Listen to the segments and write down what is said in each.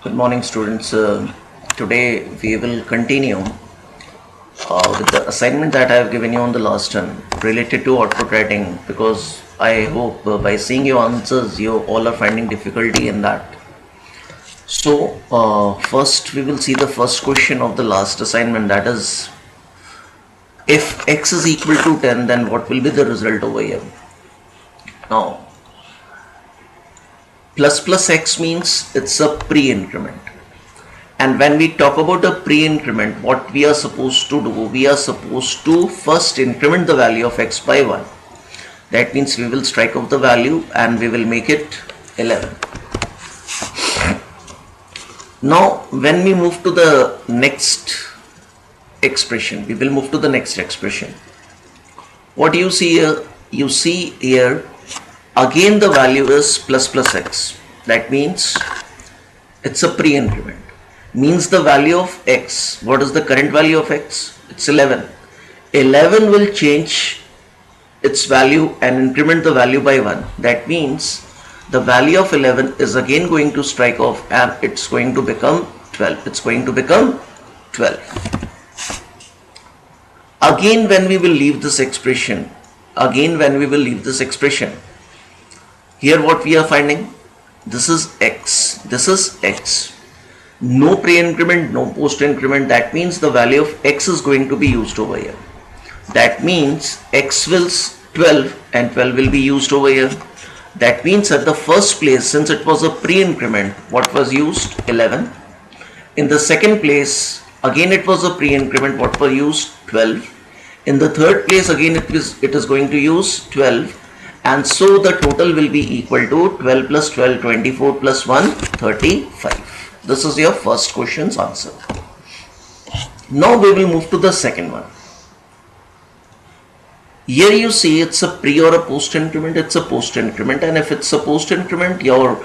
Good morning, students. Today we will continue with the assignment that I have given you on the last term related to output writing, because I hope by seeing your answers you all are finding difficulty in that. So first we will see the first question of the last assignment, that is, if x is equal to 10, then what will be the result over here? Now, plus x means it's a pre-increment. And when we talk about a pre-increment, what we are supposed to do, we are supposed to first increment the value of x by 1. That means we will strike off the value and we will make it 11. Now, when we move to the next expression, we will move to the next expression. What do you see here? You see here, again the value is plus x. That means it's a pre-increment. Means the value of x, what is the current value of x? It's 11. 11 will change its value and increment the value by 1. That means the value of 11 is again going to strike off and it's going to become 12. It's going to become 12. Again when we will leave this expression, here what we are finding? This is x. This is x. No pre-increment, no post-increment. That means the value of x is going to be used over here. That means x will 12 and 12 will be used over here. That means at the first place, since it was a pre-increment, what was used? 11. In the second place, again it was a pre-increment, what was used? 12. In the third place, again it is going to use 12. And so the total will be equal to 12 plus 12, 24 plus 1, 35. This is your first question's answer. Now we will move to the second one. Here you see it's a pre or a post increment. It's a post increment, and if it's a post increment, your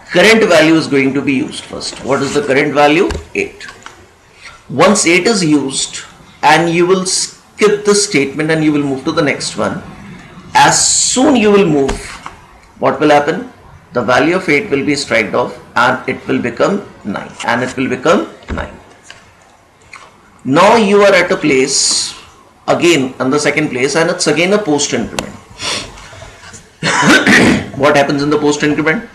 current value is going to be used first. What is the current value? 8. Once 8 is used, and you will skip the statement and you will move to the next one. As soon you will move, what will happen? The value of 8 will be striked off and it will become 9. Now you are at a place again on the second place, and it's again a post increment. What happens in the post increment?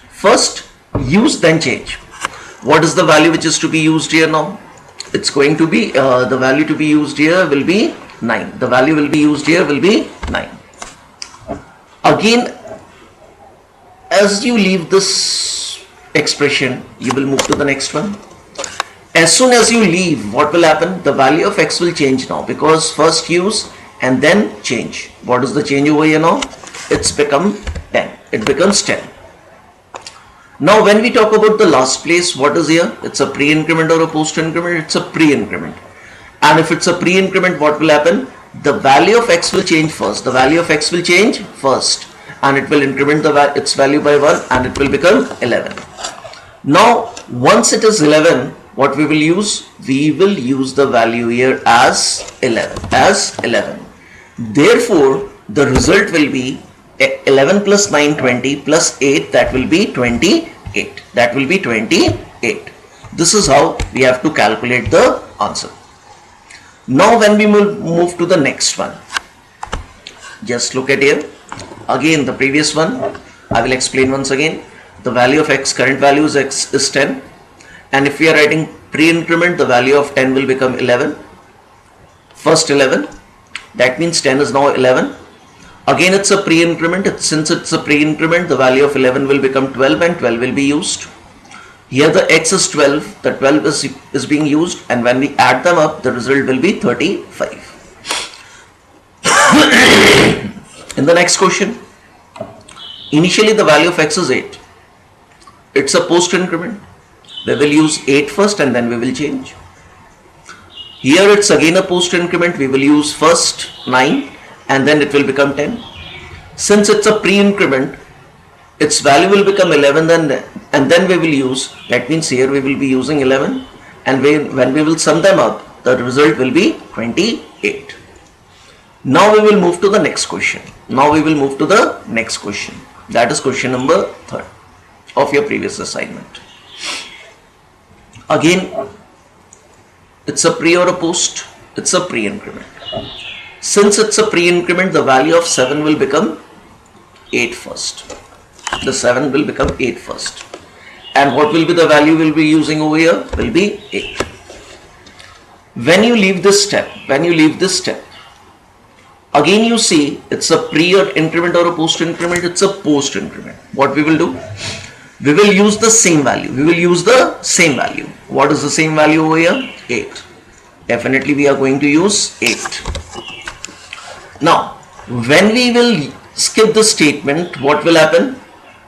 First use, then change. What is the value which is to be used here now? It's going to be the value to be used here will be 9. The value will be used here will be 9. Again, as you leave this expression, you will move to the next one. As soon as you leave, what will happen? The value of x will change now, because first use and then change. What is the change over here now? It's become 10. It becomes 10. Now when we talk about the last place, what is here? It's a pre-increment or a post-increment? It's a pre-increment. And if it's a pre-increment, what will happen? The value of x will change first. And it will increment its value by 1 and it will become 11. Now once it is 11, what we will use? We will use the value here as 11. Therefore the result will be 11 plus 9, 20 plus 8, that will be 28. This is how we have to calculate the answer. Now when we will move to the next one, just look at here. Again the previous one, I will explain once again. The value of x, current value is x is 10, and if we are writing pre-increment, the value of 10 will become 11. First 11, that means 10 is now 11. Again it's a pre-increment. Since it's a pre-increment, the value of 11 will become 12 and 12 will be used. Here the x is 12, the 12 is being used, and when we add them up, the result will be 35. In the next question, initially the value of x is 8. It's a post increment. We will use 8 first and then we will change. Here it's again a post increment. We will use first 9 and then it will become 10. Since it's a pre-increment, its value will become 11 and then we will use, that means here we will be using 11, and when we will sum them up, the result will be 28. Now we will move to the next question. That is question number 3 of your previous assignment. Again, it's a pre or a post? It's a pre-increment. Since it's a pre-increment, the value of 7 will become 8 first. The 7 will become 8 first. And what will be the value we'll be using over here? Will be 8. When you leave this step, again you see it's a pre-increment or a post-increment, it's a post-increment. What we will do? We will use the same value. What is the same value over here? 8. Definitely we are going to use 8. Now, when we will skip the statement, what will happen?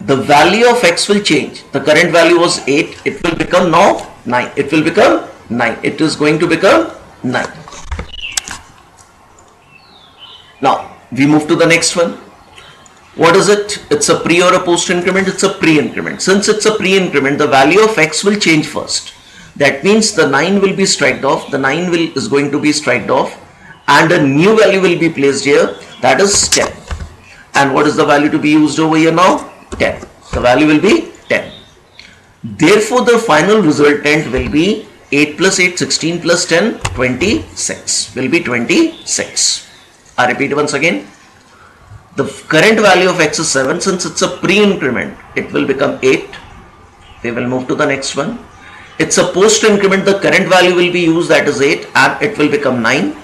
The value of x will change. The current value was 8. It will become now 9. It will become 9. It is going to become 9. Now, we move to the next one. What is it? It's a pre or a post increment? It's a pre-increment. Since it's a pre-increment, the value of x will change first. That means the 9 will be striked off. The 9 is going to be striked off. And a new value will be placed here. That is 10. And what is the value to be used over here now? 10. The value will be 10. Therefore, the final resultant will be 8 plus 8, 16 plus 10, 26. Will be 26. I repeat once again. The current value of x is 7. Since it's a pre-increment, it will become 8. We will move to the next one. It's a post-increment. The current value will be used, that is 8, and it will become 9.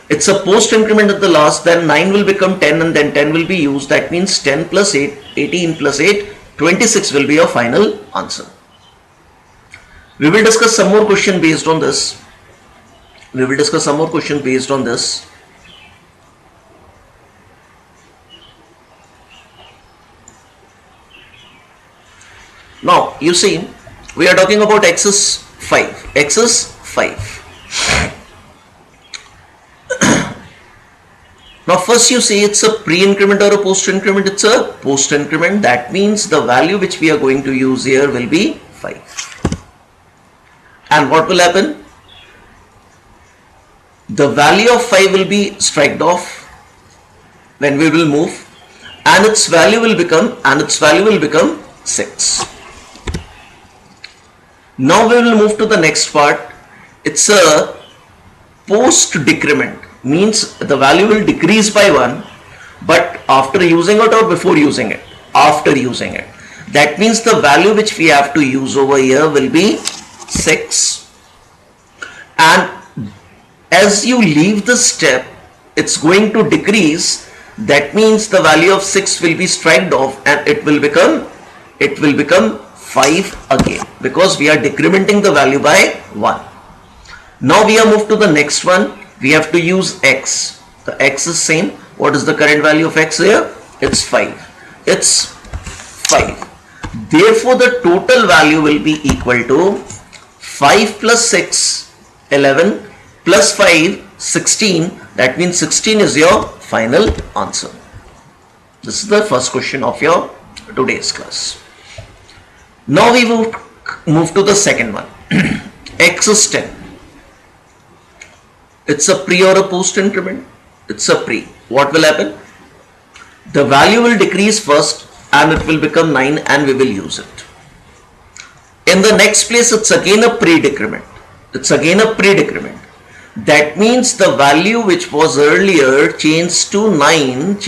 It's a post-increment at the last, then 9 will become 10 and then 10 will be used. That means 10 plus 8, 18 plus 8, 26 will be your final answer. We will discuss some more question based on this. Now, you see, we are talking about x is 5. X is 5. Now, first you see it's a pre-increment or a post-increment. It's a post-increment. That means the value which we are going to use here will be 5. And what will happen? The value of 5 will be struck off when we will move, and its value will become 6. Now we will move to the next part. It's a post-decrement. Means the value will decrease by 1, but after using it or before using it? After using it. That means the value which we have to use over here will be 6. And as you leave the step, it's going to decrease. That means the value of 6 will be struck off and it will become 5 again, because we are decrementing the value by 1. Now we are moved to the next one. We have to use x. The x is same. What is the current value of x here? It's 5. It's 5. Therefore, the total value will be equal to 5 plus 6, 11, plus 5, 16. That means 16 is your final answer. This is the first question of your today's class. Now we move to the second one. X is 10. It's a pre or a post increment? It's a pre. What will happen? The value will decrease first and it will become 9 and we will use it. In the next place, it's again a pre-decrement. That means the value which was earlier changed to 9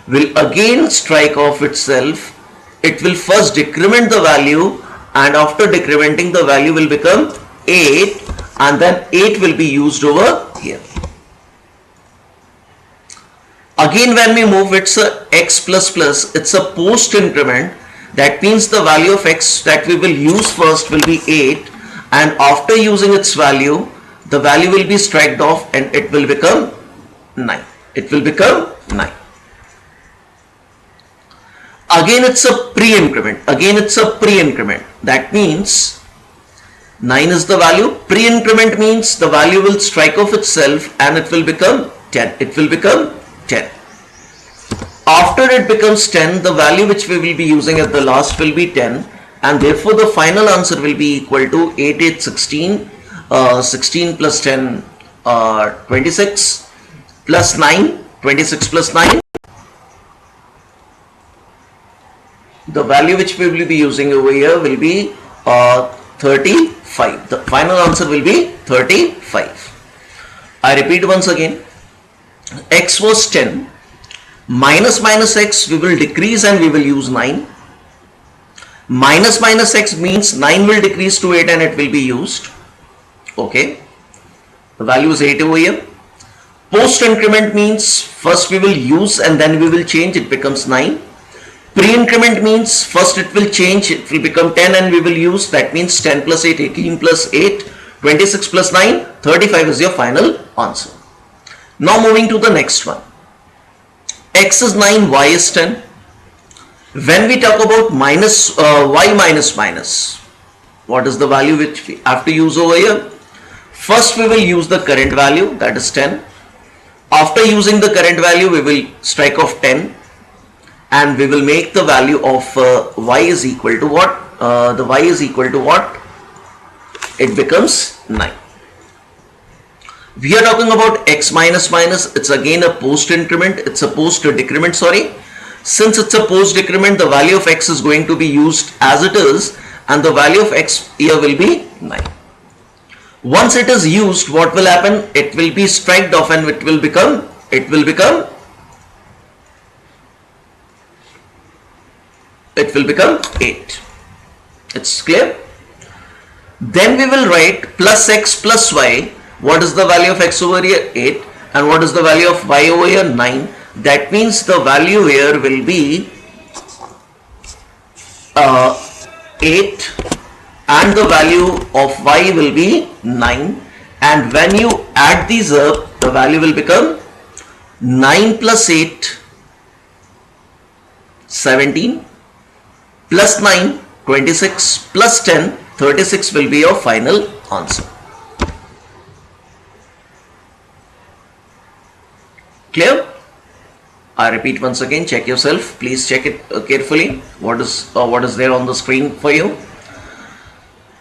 will again strike off itself. It will first decrement the value, and after decrementing the value will become 8, and then 8 will be used over here. Again, when we move, it's a x plus plus, it's a post increment. That means the value of x that we will use first will be 8, and after using its value, the value will be struck off and it will become 9. Again, it's a pre-increment. That means 9 is the value. Pre-increment means the value will strike off itself and it will become 10. After it becomes 10, the value which we will be using at the last will be 10, and therefore the final answer will be equal to 8, 8, 16, 16 plus 10, 26 plus 9, 26 plus 9. The value which we will be using over here will be 35. The final answer will be 35. I repeat once again. X was 10. Minus x we will decrease and we will use 9. Minus x means 9 will decrease to 8 and it will be used. Okay. The value is 8 over here. Post increment means first we will use and then we will change, it becomes 9. Pre-increment means first it will change, it will become 10 and we will use, that means 10 plus 8, 18 plus 8, 26 plus 9, 35 is your final answer. Now moving to the next one. X is 9, y is 10. When we talk about y minus, what is the value which we have to use over here? First we will use the current value, that is 10. After using the current value, we will strike off 10 and we will make the value of y is equal to what? The y is equal to what? It becomes 9. We are talking about x minus, it's again a post increment, it's a post decrement, sorry. Since it's a post decrement, the value of x is going to be used as it is and the value of x here will be 9. Once it is used, what will happen? It will be striked off and it will become 8. It's clear? Then we will write plus x plus y. What is the value of x over here? 8. And what is the value of y over here? 9. That means the value here will be 8 and the value of y will be 9. And when you add these up, the value will become 9 plus 8, 17, plus 9, 26, plus 10, 36 will be your final answer. Clear? I repeat once again, check yourself. Please check it carefully. What is there on the screen for you?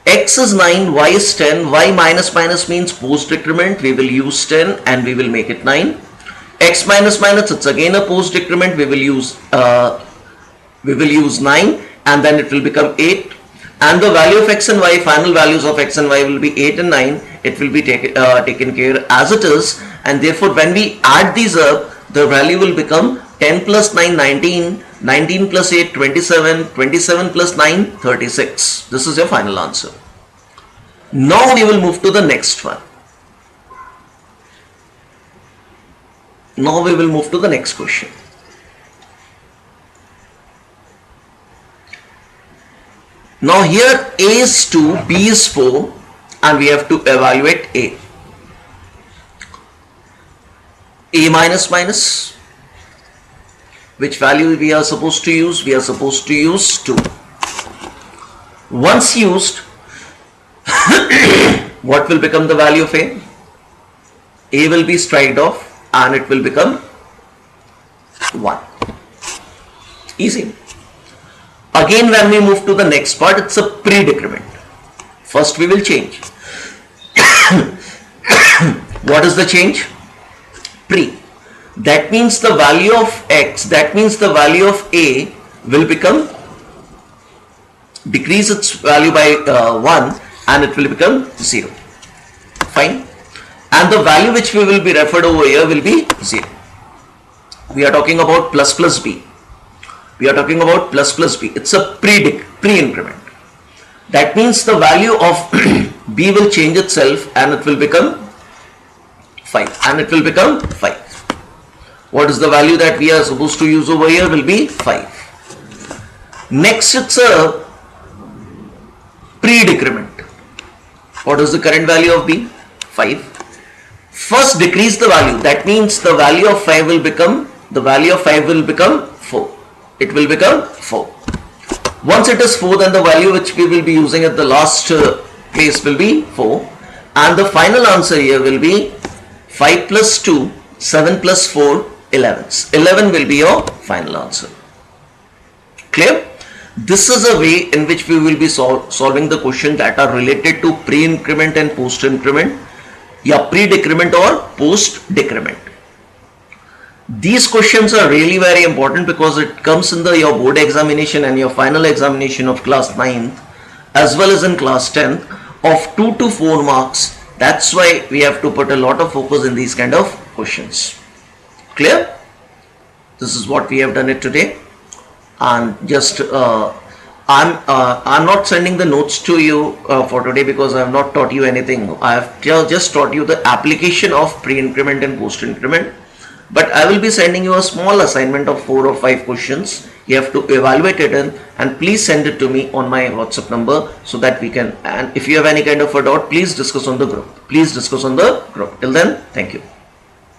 X is 9, y is 10. Y minus means post decrement. We will use 10 and we will make it 9. X minus, it's again a post decrement. We will use 9 and then it will become 8. And the value of x and y, final values of x and y will be 8 and 9. It will be taken care as it is. And therefore, when we add these up, the value will become 10 plus 9, 19, 19 plus 8, 27, 27 plus 9, 36. This is your final answer. Now we will move to the next one. Now we will move to the next question. Now here A is 2, B is 4 and we have to evaluate A. A minus, which value we are supposed to use? We are supposed to use 2. Once used, what will become the value of A? A will be striked off and it will become 1. Easy. Again, when we move to the next part, it's a pre-decrement. First we will change. What is the change? Pre. That means the value of x, that means the value of A will decrease its value by 1 and it will become 0. Fine. And the value which we will be referred over here will be 0. We are talking about plus b. We are talking about plus b. It's a pre-increment. That means the value of b will change itself and it will become 5. And it will become 5. What is the value that we are supposed to use over here? Will be 5. Next, it's a pre-decrement. What is the current value of b? 5. First decrease the value. That means the value of 5 will become 4. It will become 4. Once it is 4, then the value which we will be using at the last place will be 4. And the final answer here will be 5 plus 2, 7 plus 4, 11. 11 will be your final answer. Clear? This is a way in which we will be solving the questions that are related to pre-increment and post-increment. Yeah, pre-decrement or post-decrement. These questions are really very important because it comes in your board examination and your final examination of class 9th. as well as in class 10th of 2 to 4 marks. That's why we have to put a lot of focus in these kind of questions. Clear? This is what we have done it today. And just I'm not sending the notes to you for today because I have not taught you anything. I have just taught you the application of pre-increment and post-increment. But I will be sending you a small assignment of 4 or 5 questions. You have to evaluate it in, and please send it to me on my WhatsApp number so that we can, and if you have any kind of a doubt, please discuss on the group. Please discuss on the group. Till then, thank you.